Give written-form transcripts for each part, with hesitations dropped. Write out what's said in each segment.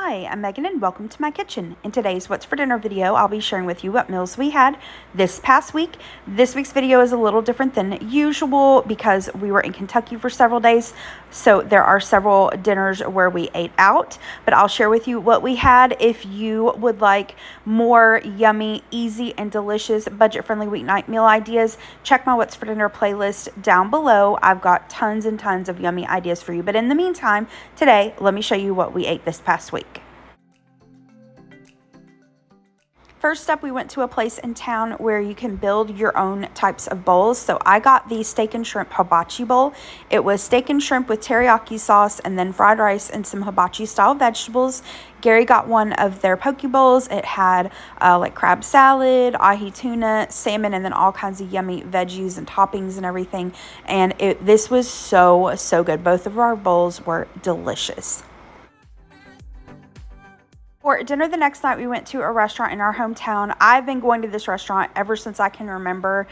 Hi, I'm Megan and welcome to my kitchen. In today's What's for Dinner video, I'll be sharing with you what meals we had this past week. This week's video is a little different than usual because we were in Kentucky for several days, so there are several dinners where we ate out, but I'll share with you what we had. If you would like more yummy, easy, and delicious budget-friendly weeknight meal ideas, check my What's for Dinner playlist down below. I've got tons and tons of yummy ideas for you, but in the meantime, today, let me show you what we ate this past week. First up, we went to a place in town where you can build your own types of bowls. So I got the steak and shrimp hibachi bowl. It was steak and shrimp with teriyaki sauce and then fried rice and some hibachi style vegetables. Gary got one of their poke bowls. It had like crab salad, ahi tuna, salmon, and then all kinds of yummy veggies and toppings and everything. And this was so good. Both of our bowls were delicious. For dinner the next night, we went to a restaurant in our hometown. I've been going to this restaurant ever since I can remember,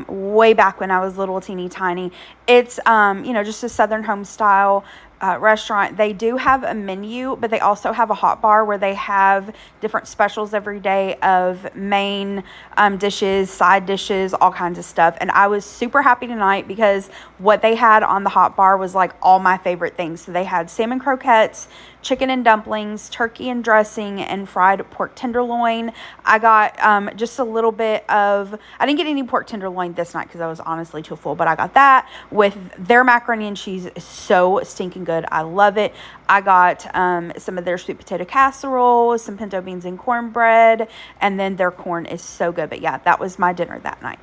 way back when I was little, teeny tiny. It's, just a Southern home style restaurant. They do have a menu, but they also have a hot bar where they have different specials every day of main dishes, side dishes, all kinds of stuff. And I was super happy tonight because what they had on the hot bar was like all my favorite things. So they had salmon croquettes, chicken and dumplings, turkey and dressing, and fried pork tenderloin. I got just a little bit of, I didn't get any pork tenderloin this night because I was honestly too full, but I got that with their macaroni and cheese. Is so stinking good. I love it. I got some of their sweet potato casserole, some pinto beans and cornbread, and then their corn is so good. But yeah, that was my dinner that night.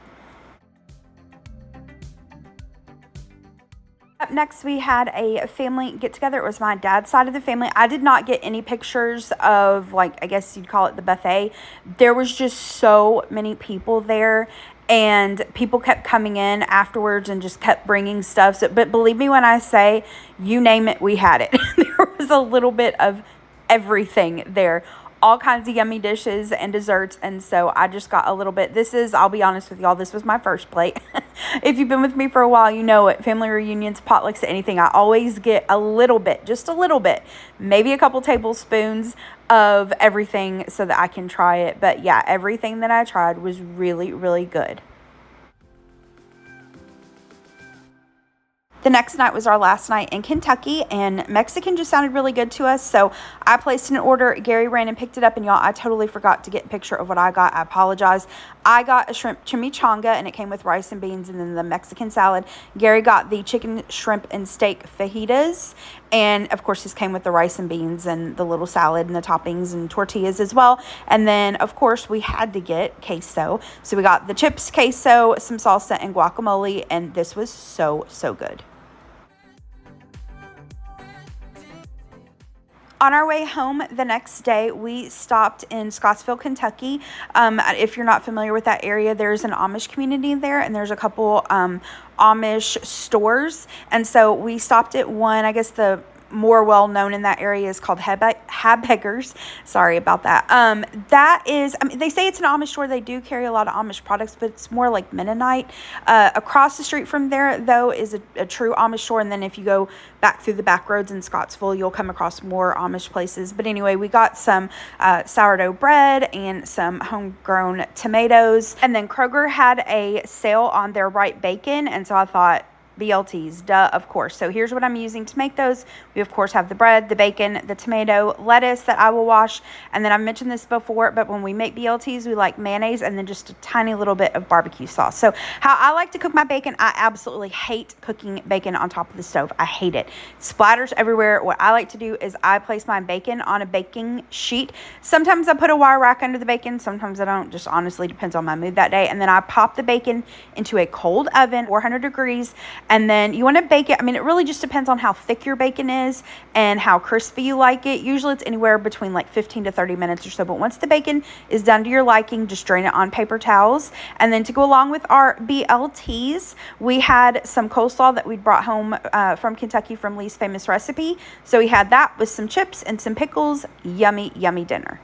Up next, we had a family get-together. It was my dad's side of the family. I did not get any pictures of, like, I guess you'd call it the buffet. There was just so many people there, and people kept coming in afterwards and just kept bringing stuff. But believe me when I say, you name it, we had it. There was a little bit of everything there. All kinds of yummy dishes and desserts, and so I just got a little bit. I'll be honest with y'all, this was my first plate. If you've been with me for a while, you know it. Family reunions, potlucks, anything, I always get a little bit, just a little bit, maybe a couple tablespoons of everything so that I can try it. But yeah, everything that I tried was really good. The next night was our last night in Kentucky, and Mexican just sounded really good to us, so I placed an order. Gary ran and picked it up, and y'all, I totally forgot to get a picture of what I got. I apologize. I got a shrimp chimichanga, and it came with rice and beans and then the Mexican salad. Gary got the chicken, shrimp, and steak fajitas, and of course this came with the rice and beans and the little salad and the toppings and tortillas as well. And then of course we had to get queso, so we got the chips, queso, some salsa, and guacamole, and this was so good. On our way home the next day, we stopped in Scottsville, Kentucky. If you're not familiar with that area, there's an Amish community there, and there's a couple Amish stores. And so we stopped at one, I guess the more well-known in that area is called Habbeggers. Sorry about that. That is, they say it's an Amish store. They do carry a lot of Amish products, but it's more like Mennonite. Across the street from there, though, is a true Amish store. And then if you go back through the back roads in Scottsville, you'll come across more Amish places. But anyway, we got some sourdough bread and some homegrown tomatoes. And then Kroger had a sale on their Right bacon. And so I thought, BLTs, duh, of course. So here's what I'm using to make those. We of course have the bread, the bacon, the tomato, lettuce that I will wash, and then I've mentioned this before, but when we make BLTs, we like mayonnaise and then just a tiny little bit of barbecue sauce. So how I like to cook my bacon, I absolutely hate cooking bacon on top of the stove. I hate it. Splatters everywhere. What I like to do is I place my bacon on a baking sheet. Sometimes I put a wire rack under the bacon, sometimes I don't. Just honestly depends on my mood that day. And then I pop the bacon into a cold oven, 400 degrees. And then you want to bake it. It really just depends on how thick your bacon is and how crispy you like it. Usually it's anywhere between like 15 to 30 minutes or so. But once the bacon is done to your liking, just drain it on paper towels. And then to go along with our BLTs, we had some coleslaw that we'd brought home from Kentucky from Lee's Famous Recipe. So we had that with some chips and some pickles. Yummy dinner.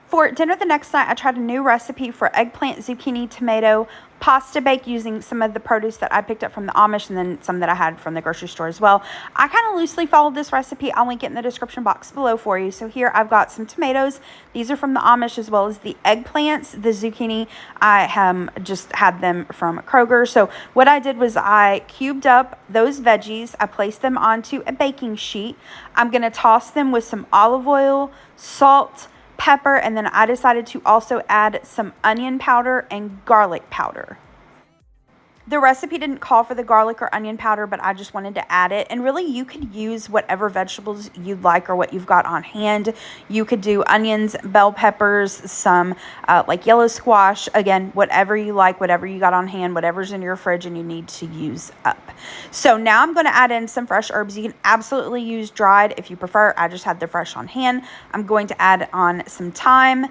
For dinner the next night, I tried a new recipe for eggplant, zucchini, tomato, pasta bake using some of the produce that I picked up from the Amish and then some that I had from the grocery store as well. I kind of loosely followed this recipe. I'll link it in the description box below for you. So here I've got some tomatoes. These are from the Amish, as well as the eggplants, the zucchini. I just had them from Kroger. So what I did was I cubed up those veggies. I placed them onto a baking sheet. I'm going to toss them with some olive oil, salt, pepper, and then I decided to also add some onion powder and garlic powder. The recipe didn't call for the garlic or onion powder, but I just wanted to add it. And really, you could use whatever vegetables you'd like or what you've got on hand. You could do onions, bell peppers, some like yellow squash. Again, whatever you like, whatever you got on hand, whatever's in your fridge and you need to use up. So now I'm going to add in some fresh herbs. You can absolutely use dried if you prefer. I just had the fresh on hand. I'm going to add on some thyme,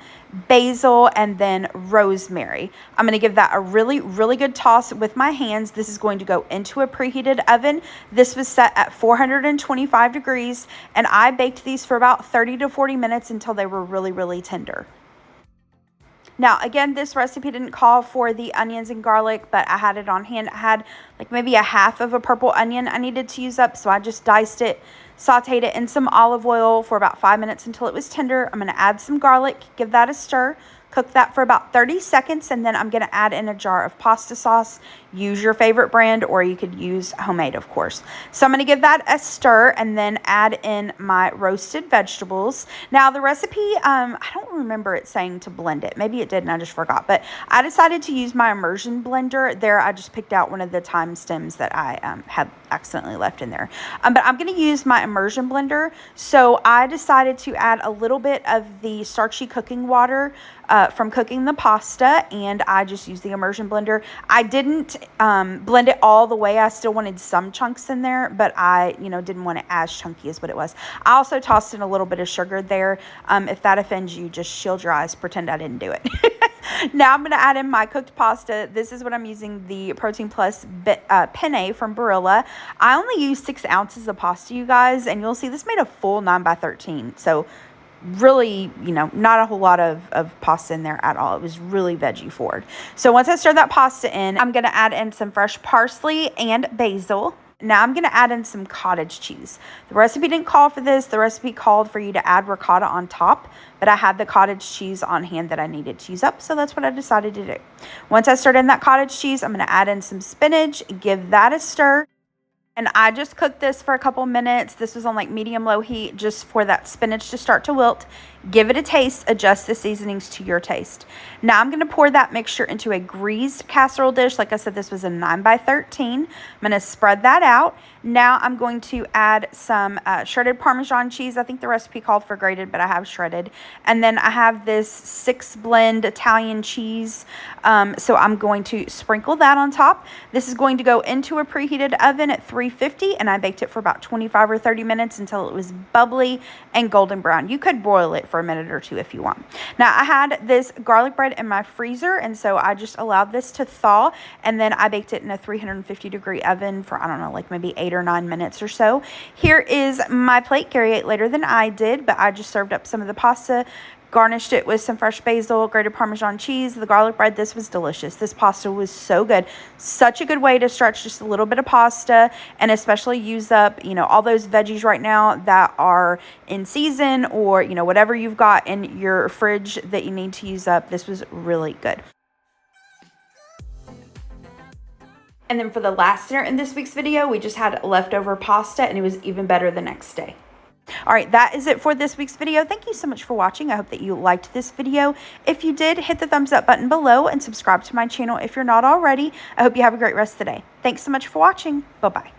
basil, and then rosemary. I'm going to give that a really, really good toss with my hands. This is going to go into a preheated oven. This was set at 425 degrees, and I baked these for about 30 to 40 minutes until they were really, really tender. Now, again, this recipe didn't call for the onions and garlic, but I had it on hand. I had like maybe a half of a purple onion I needed to use up, so I just diced it, sauteed it in some olive oil for about 5 minutes until it was tender. I'm going to add some garlic, give that a stir, cook that for about 30 seconds, and then I'm going to add in a jar of pasta sauce. Use your favorite brand, or you could use homemade, of course. So I'm going to give that a stir and then add in my roasted vegetables. Now, the recipe, I don't remember it saying to blend it. Maybe it did and I just forgot, but I decided to use my immersion blender. There, I just picked out one of the thyme stems that I had accidentally left in there. But I'm going to use my immersion blender. So I decided to add a little bit of the starchy cooking water from cooking the pasta, and I just used the immersion blender. I didn't blend it all the way. I still wanted some chunks in there, but I, didn't want it as chunky as what it was. I also tossed in a little bit of sugar there. If that offends you, just shield your eyes, pretend I didn't do it. Now I'm going to add in my cooked pasta. This is what I'm using, the Protein Plus penne from Barilla. I only used 6 ounces of pasta, you guys, and you'll see this made a full 9x13. So really, not a whole lot of pasta in there at all. It was really veggie forward. So once I stir that pasta in, I'm going to add in some fresh parsley and basil. Now I'm going to add in some cottage cheese. The recipe didn't call for this. The recipe called for you to add ricotta on top, but I had the cottage cheese on hand that I needed to use up, so that's what I decided to do. Once I stirred in that cottage cheese, I'm going to add in some spinach, give that a stir. And I just cooked this for a couple minutes. This was on like medium-low heat just for that spinach to start to wilt. Give it a taste. Adjust the seasonings to your taste. Now I'm going to pour that mixture into a greased casserole dish. Like I said, this was a 9x13. I'm going to spread that out. Now I'm going to add some shredded Parmesan cheese. I think the recipe called for grated, but I have shredded. And then I have this 6-blend Italian cheese. So I'm going to sprinkle that on top. This is going to go into a preheated oven at 350, and I baked it for about 25 or 30 minutes until it was bubbly and golden brown. You could broil it for a minute or two if you want. Now I had this garlic bread in my freezer, and so I just allowed this to thaw, and then I baked it in a 350-degree oven for, I don't know, like maybe 8 or 9 minutes or so. Here is my plate. Gary ate later than I did, but I just served up some of the pasta, garnished it with some fresh basil, grated Parmesan cheese, the garlic bread. This was delicious. This pasta was so good. Such a good way to stretch just a little bit of pasta, and especially use up, all those veggies right now that are in season, or, whatever you've got in your fridge that you need to use up. This was really good. And then for the last dinner in this week's video, we just had leftover pasta, and it was even better the next day. All right, that is it for this week's video. Thank you so much for watching. I hope that you liked this video. If you did, hit the thumbs up button below and subscribe to my channel if you're not already. I hope you have a great rest of the day. Thanks so much for watching. Bye-bye.